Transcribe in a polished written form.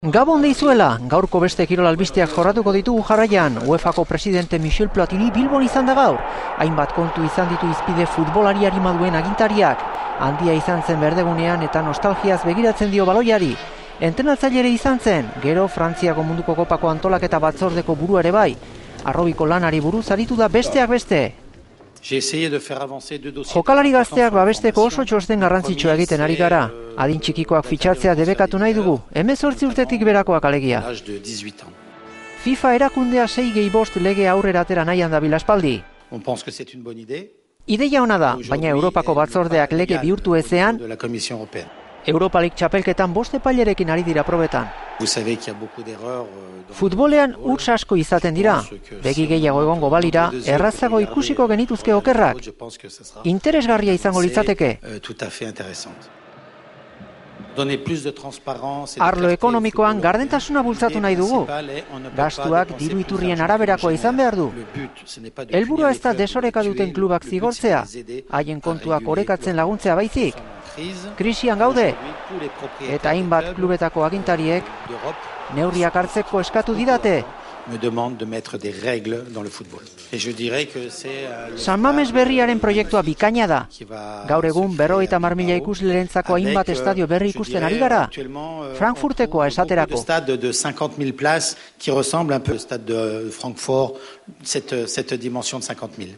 Gabon deizuela, gaurko beste kirol albisteak jorratuko ditugu jarraian. UEFako presidente Michel Platini Bilbon izan da gaur. Hainbat kontu izan ditu izpide futbolari arima duen agintariak. Handia izan zen berdegunean eta nostalgiaz begiratzen dio baloiari. Entrenatzaile ere izan zen, gero Frantziako munduko kopako antolaketa batzordeko buru ere bai. Arrobiko lanari buruz aritu da besteak beste. Jokalari gazteak babesteko oso txosten garrantzitsua egiten ari gara. Adin txikikoak fitxatzea debekatu nahi dugu, 18 urtetik berakoak alegia. FIFA erakundea 6+5 lege aurrera atera nahian dabil aspaldi. Ideia ona da, baina Europako batzordeak lege bihurtu ezean, Europa League txapelketan 5 epailerekin ari dira probetan. Futbolean huts asko izaten dira, begi gehiago egongo balira, errazago ikusiko genituzke okerrak. Interesgarria izango litzateke. Arlo ekonomikoan gardentasuna bultzatu nahi dugu. Gastuak diru iturrien araberakoa izan behar du. Helburua ez da desoreka duten klubak zigortzea, haien kontuak orekatzen laguntzea baizik. Krisian gaude, eta hainbat klubetako agintariek neurriak hartzeko eskatu didate. San Mames berriaren proiektua bikaina da. Gaur egun 50.000 ikuslerentzako hainbat estadio berri ikusten ari gara. Frankfurtekoa esaterako. Stade de 50.000 places qui ressemble un peu au stade de Francfort, cette dimension de 50.000.